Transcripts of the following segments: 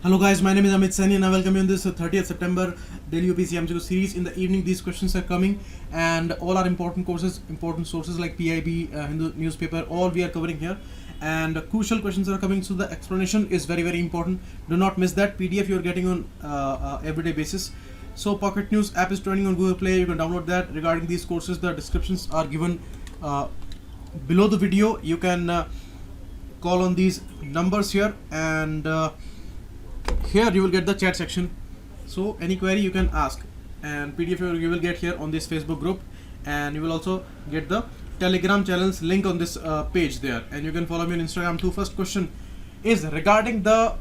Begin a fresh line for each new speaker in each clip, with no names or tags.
Hello guys, my name is Amit Sani and I welcome you in this 30th September daily UPSC MCQ series. In the evening these questions are coming and all are important courses, important sources like PIB, Hindu newspaper, all we are covering here, and crucial questions are coming, so the explanation is very important. Do not miss that. PDF you are getting on everyday basis. So Pocket News app is trending on Google Play, you can download that. Regarding these courses, the descriptions are given below the video. You can call on these numbers here, and here you will get the chat section, so any query you can ask, and PDF you will get here on this Facebook group, and you will also get the Telegram channels link on this page there, and you can follow me on Instagram too. First question is regarding the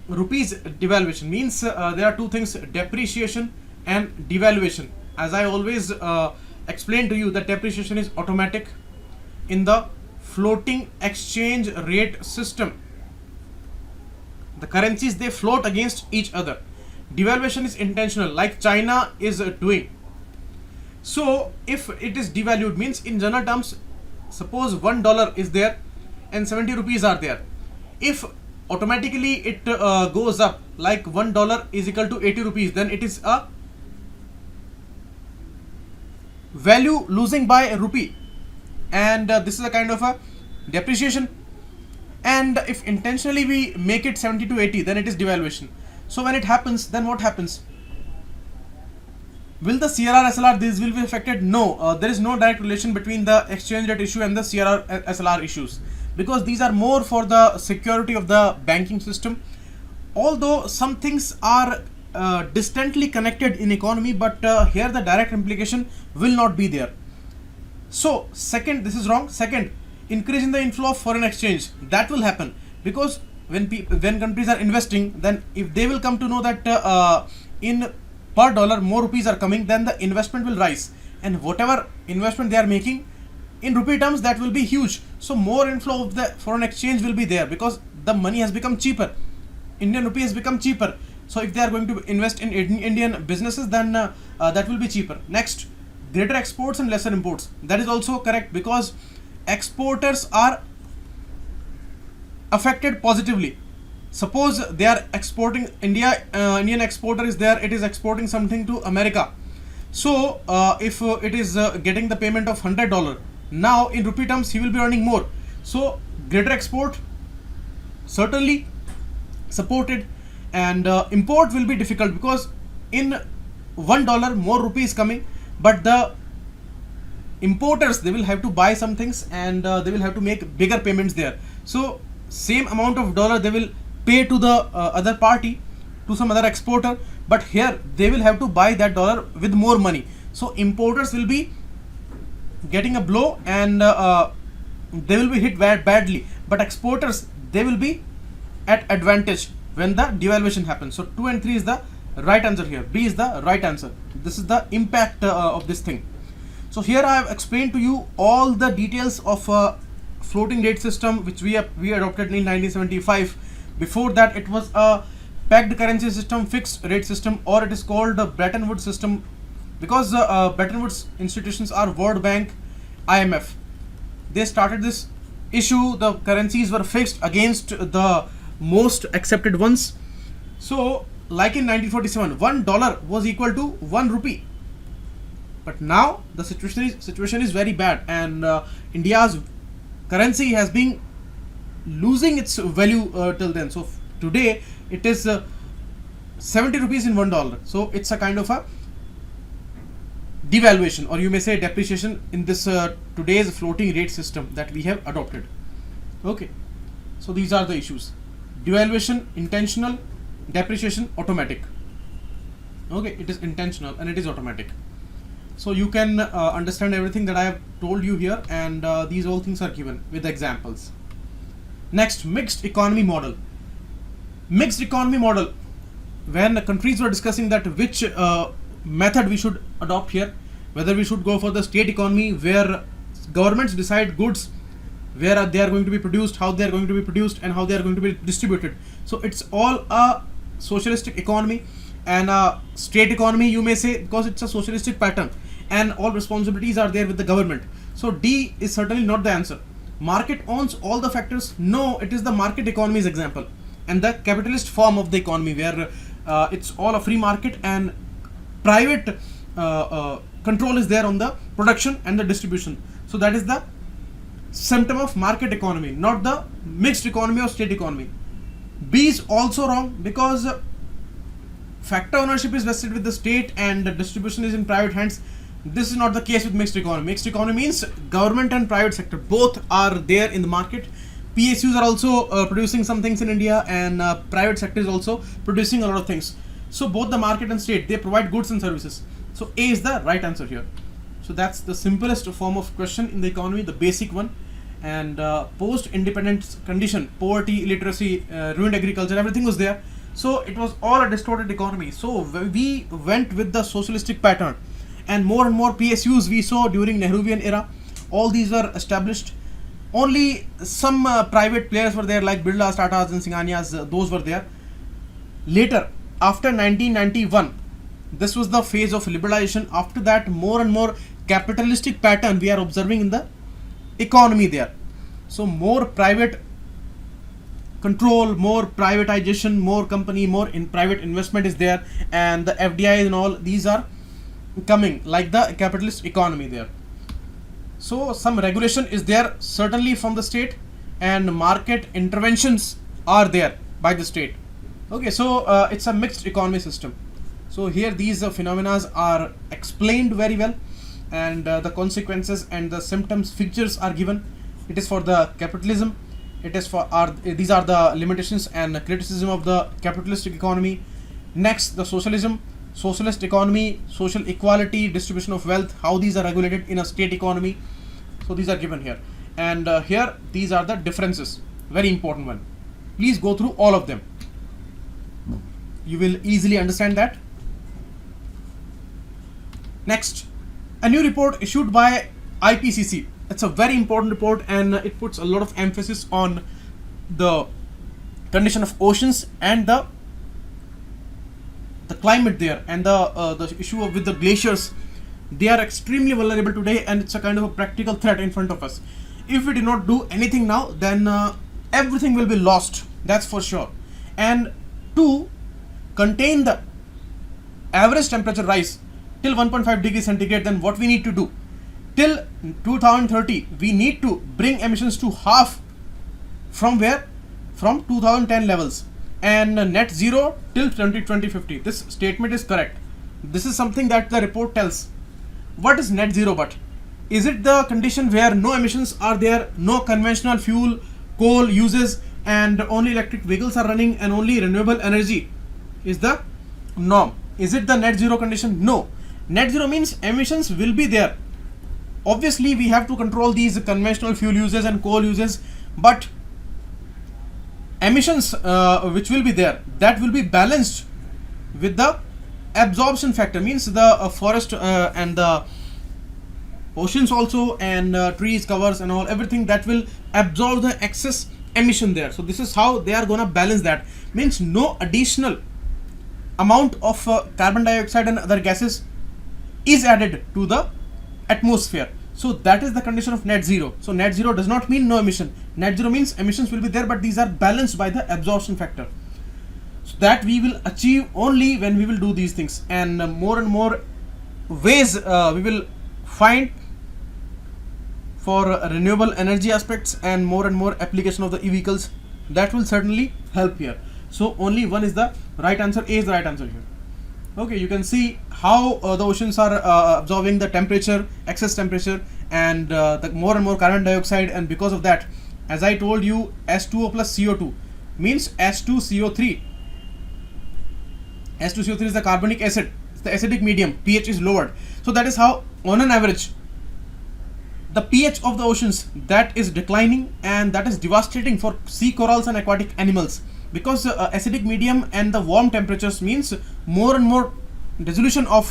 rupees devaluation. Means there are two things, depreciation and devaluation. As I always explain to you, that depreciation is automatic in the floating exchange rate system. The currencies, they float against each other. Devaluation is intentional, like China is doing. So if it is devalued, means in general terms, suppose $1 is there and 70 rupees are there. If automatically it goes up, like $1 is equal to 80 rupees, then it is a value losing by a rupee, and this is a kind of a depreciation. And if intentionally we make it 70 to 80, then it is devaluation. So when it happens, then what happens? Will the CRR SLR, this will be affected? No, there is no direct relation between the exchange rate issue and the CRR SLR issues, because these are more for the security of the banking system. Although some things are distantly connected in economy, but here the direct implication will not be there. So second, this is wrong. Second, increase in the inflow of foreign exchange, that will happen, because when countries are investing, then if they will come to know that in per dollar more rupees are coming, then the investment will rise, and whatever investment they are making in rupee terms, that will be huge. So more inflow of the foreign exchange will be there, because the money has become cheaper. Indian rupee has become cheaper. So if they are going to invest in Indian businesses, then that will be cheaper. Next, greater exports and lesser imports. That is also correct, because exporters are affected positively. Suppose they are exporting, Indian exporter is there, it is exporting something to America. So if it is getting the payment of $100, now in rupee terms he will be earning more. So greater export certainly supported, and import will be difficult, because in $1 more rupee is coming, but the importers, they will have to buy some things, and they will have to make bigger payments there. So same amount of dollar they will pay to the other party, to some other exporter, but here they will have to buy that dollar with more money. So importers will be getting a blow, and they will be hit badly, but exporters, they will be at advantage when the devaluation happens. So 2 and 3 is the right answer here. B is the right answer. This is the impact of this thing. So here I have explained to you all the details of floating rate system, which we adopted in 1975. Before that, it was a pegged currency system, fixed rate system, or it is called the Bretton Woods system, because Bretton Woods institutions are World Bank, IMF. They started this issue. The currencies were fixed against the most accepted ones. So like in 1947, $1 was equal to 1 rupee. But now the situation is very bad, and India's currency has been losing its value till then. So today it is 70 rupees in $1. So it's a kind of a devaluation, or you may say depreciation, in this today's floating rate system that we have adopted. Okay, so these are the issues: devaluation intentional, depreciation automatic. Okay, it is intentional and it is automatic. So you can understand everything that I have told you here, and these all things are given with examples. Next, mixed economy model. Mixed economy model, when countries were discussing that which method we should adopt here, whether we should go for the state economy, where governments decide goods, where they are going to be produced, how they are going to be produced, and how they are going to be distributed. So it's all a socialistic economy and a state economy, you may say, because it's a socialistic pattern, and all responsibilities are there with the government. So D is certainly not the answer. Market owns all the factors. No, it is the market economy's example. and the capitalist form of the economy, where it's all a free market and private control is there on the production and the distribution. So that is the symptom of market economy, not the mixed economy or state economy. B is also wrong, because factor ownership is vested with the state and the distribution is in private hands. This is not the case with mixed economy. Mixed economy means government and private sector both are there in the market. PSUs are also producing some things in India, and private sector is also producing a lot of things. So both the market and state, they provide goods and services. So A is the right answer here. So that's the simplest form of question in the economy, the basic one. And post-independence condition, poverty, illiteracy, ruined agriculture, everything was there. So it was all a distorted economy. So we went with the socialistic pattern, and more PSUs we saw during Nehruvian era. All these were established. Only some private players were there, like Birlas, Tatas and Singhanias, those were there. Later, after 1991, this was the phase of liberalization. After that, more and more capitalistic pattern we are observing in the economy there. So more private control, more privatization, more company, more in private investment is there, and the FDI and all these are coming like the capitalist economy there. So some regulation is there certainly from the state, and market interventions are there by the state. Okay, so it's a mixed economy system. So here these phenomena are explained very well, and the consequences and the symptoms features are given. It is for the capitalism. It is for these are the limitations and criticism of the capitalistic economy. Next, the socialism, socialist economy, social equality, distribution of wealth, how these are regulated in a state economy. So these are given here, and here these are the differences. Very important one. Please go through all of them. You will easily understand that. Next, a new report issued by IPCC. It's a very important report, and it puts a lot of emphasis on the condition of oceans and the climate there, and the issue with the glaciers. They are extremely vulnerable today, and it's a kind of a practical threat in front of us. If we do not do anything now, then everything will be lost. That's for sure. And to contain the average temperature rise till 1.5 degrees centigrade, then what we need to do? Till 2030, we need to bring emissions to half. From where? From 2010 levels, and net zero till 2050. This statement is correct. This is something that the report tells. What is net zero? But is it the condition where no emissions are there, no conventional fuel, coal uses, and only electric vehicles are running, and only renewable energy is the norm? Is it the net zero condition? No. Net zero means emissions will be there. Obviously, we have to control these conventional fuel uses and coal uses, but emissions which will be there, that will be balanced with the absorption factor, means the forest and the oceans also, and trees, covers and all, everything that will absorb the excess emission there. So this is how they are gonna balance that. Means no additional amount of carbon dioxide and other gases is added to the atmosphere. So that is the condition of net zero. So net zero does not mean no emission. Net zero means emissions will be there, but these are balanced by the absorption factor. So that we will achieve only when we will do these things, and more ways we will find for renewable energy aspects, and more application of the e-vehicles. That will certainly help here. So only one is the right answer. A is the right answer here. Okay, you can see how the oceans are absorbing the temperature, excess temperature, and the more and more carbon dioxide, and because of that, as I told you, H2O plus CO2 means H2CO3. H2CO3 is the carbonic acid. It's the acidic medium. pH is lowered. So that is how, on an average, the pH of the oceans that is declining, and that is devastating for sea corals and aquatic animals, because acidic medium and the warm temperatures means more and more dissolution of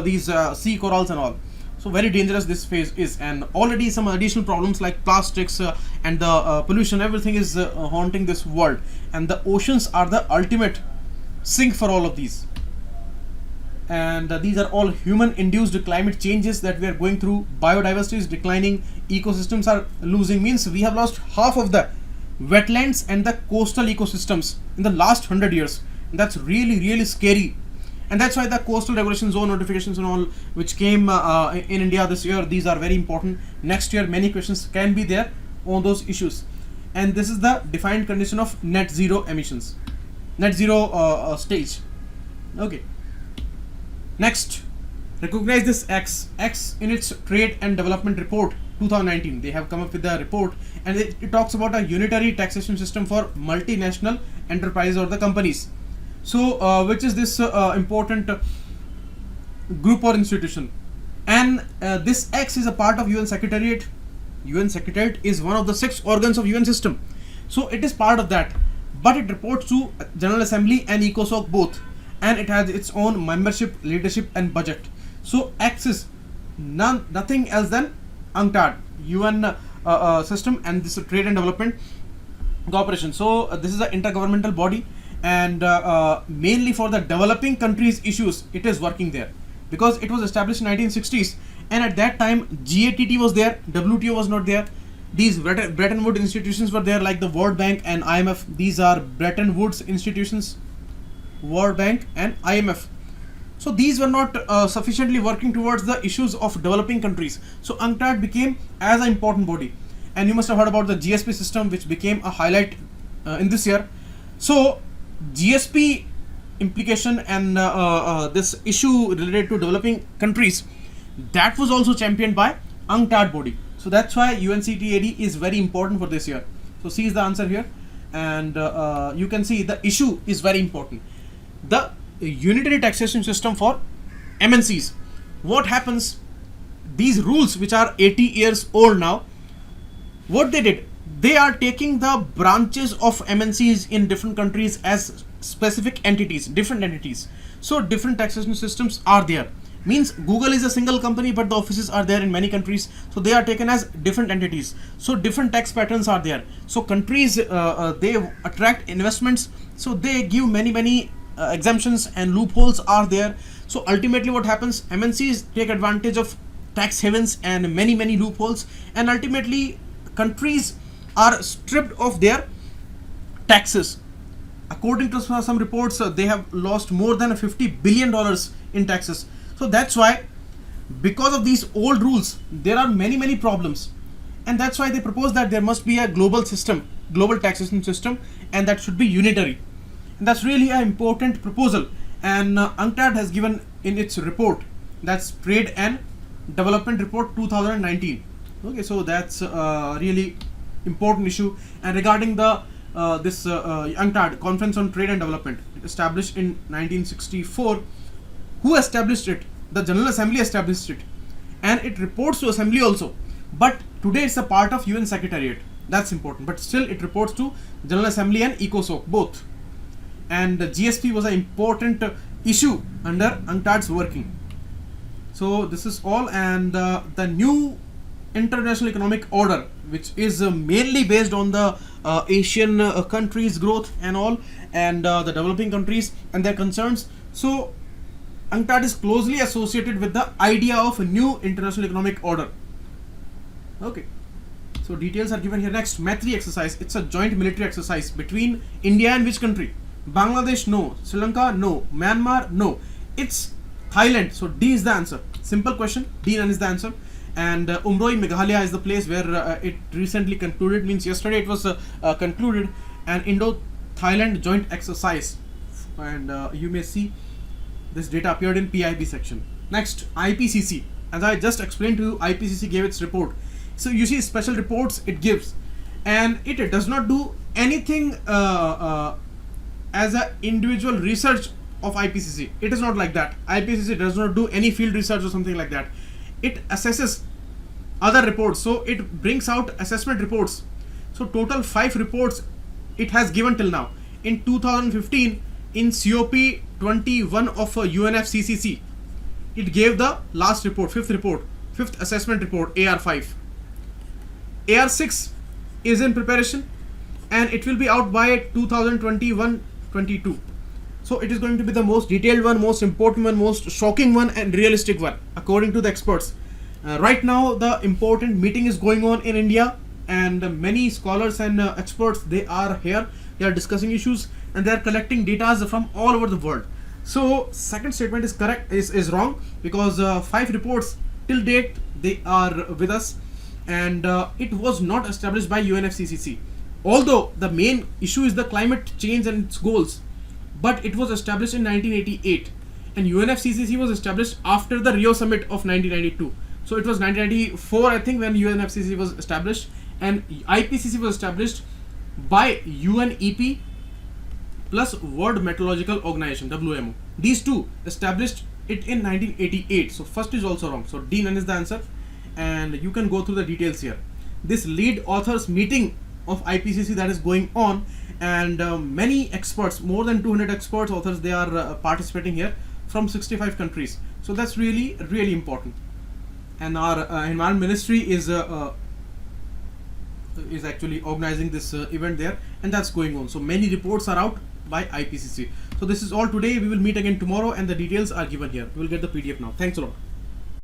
these sea corals and all. So very dangerous this phase is, and already some additional problems like plastics and the pollution, everything is haunting this world, and the oceans are the ultimate sink for all of these. And these are all human induced climate changes that we are going through. Biodiversity is declining, ecosystems are losing, means we have lost half of the wetlands and the coastal ecosystems in the last 100 years. And that's really scary. And that's why the coastal regulation zone notifications and all which came in India this year, these are very important. Next year many questions can be there on those issues. And this is the defined condition of net zero emissions, net zero stage. Okay, next, recognize this X in its trade and development report 2019. They have come up with a report, and it talks about a unitary taxation system for multinational enterprises or the companies. So which is this important group or institution, and this X is a part of UN Secretariat. UN Secretariat is one of the 6 organs of UN system, so it is part of that, but it reports to General Assembly and ECOSOC both, and it has its own membership, leadership and budget. So X is nothing else than UNCTAD, UN system, and this is trade and development cooperation. So this is an intergovernmental body, and mainly for the developing countries issues it is working there, because it was established in 1960s, and at that time GATT was there, WTO was not there. These Bretton Woods institutions were there, like the World Bank and IMF. These are Bretton Woods institutions, World Bank and IMF. So these were not sufficiently working towards the issues of developing countries. So UNCTAD became as an important body, and you must have heard about the GSP system, which became a highlight in this year. So GSP implication and this issue related to developing countries, that was also championed by UNCTAD body. So that's why UNCTAD is very important for this year. So C is the answer here, and you can see the issue is very important. The unitary taxation system for MNCs. What happens? These rules, which are 80 years old now, what they did, they are taking the branches of MNCs in different countries as specific entities, different entities. So different taxation systems are there. Means Google is a single company, but the offices are there in many countries, so they are taken as different entities. So different tax patterns are there. So countries they attract investments, so they give many exemptions and loopholes are there. So ultimately what happens, MNCs take advantage of tax havens and many loopholes, and ultimately countries are stripped of their taxes. According to some reports, they have lost more than $50 billion in taxes. So that's why, because of these old rules, there are many problems, and that's why they propose that there must be a global system, global taxation system, and that should be unitary. And that's really an important proposal, and UNCTAD has given in its report, that's Trade and Development Report 2019. Okay, so that's a really important issue. And regarding the this UNCTAD, Conference on Trade and Development, established in 1964. Who established it? The General Assembly established it, and it reports to Assembly also. But today it's a part of UN Secretariat. That's important. But still it reports to General Assembly and ECOSOC both. And GSP was an important issue under UNCTAD's working. So this is all, and the new International Economic Order, which is mainly based on the Asian countries' growth and all, and the developing countries and their concerns. So UNCTAD is closely associated with the idea of a new International Economic Order. Okay, so details are given here. Next, MATRI exercise. It's a joint military exercise between India and which country? Bangladesh, no. Sri Lanka, no. Myanmar, no. It's Thailand. So D is the answer. Simple question. D is the answer. And Umroi, Meghalaya is the place where it recently concluded. Means yesterday it was concluded. And Indo-Thailand joint exercise. And you may see this data appeared in PIB section. Next, IPCC. As I just explained to you, IPCC gave its report. So you see special reports it gives, and it does not do anything as an individual research of IPCC. It is not like that. IPCC does not do any field research or something like that. It assesses other reports. So it brings out assessment reports. So total 5 reports it has given till now. In 2015, in COP 21 of UNFCCC, it gave the last report, 5th assessment report, AR5. AR6 is in preparation, and it will be out by 2021-22. So it is going to be the most detailed one, most important one, most shocking one, and realistic one according to the experts. Right now the important meeting is going on in India and many scholars and experts, they are here, they are discussing issues, and they are collecting data from all over the world. So second statement is correct, is wrong, because 5 reports till date they are with us, and it was not established by UNFCCC. Although the main issue is the climate change and its goals, but it was established in 1988, and UNFCCC was established after the Rio Summit of 1992. So it was 1994, I think, when UNFCCC was established, and IPCC was established by UNEP plus World Meteorological Organization, WMO. These two established it in 1988. So first is also wrong. So D, none is the answer, and you can go through the details here. This lead authors meeting of IPCC that is going on, and many experts, more than 200 experts, authors, they are participating here from 65 countries. So that's really, really important. And our Environment Ministry is actually organizing this event there, and that's going on. So many reports are out by IPCC. So this is all today. We will meet again tomorrow, and the details are given here. We will get the PDF now. Thanks a lot.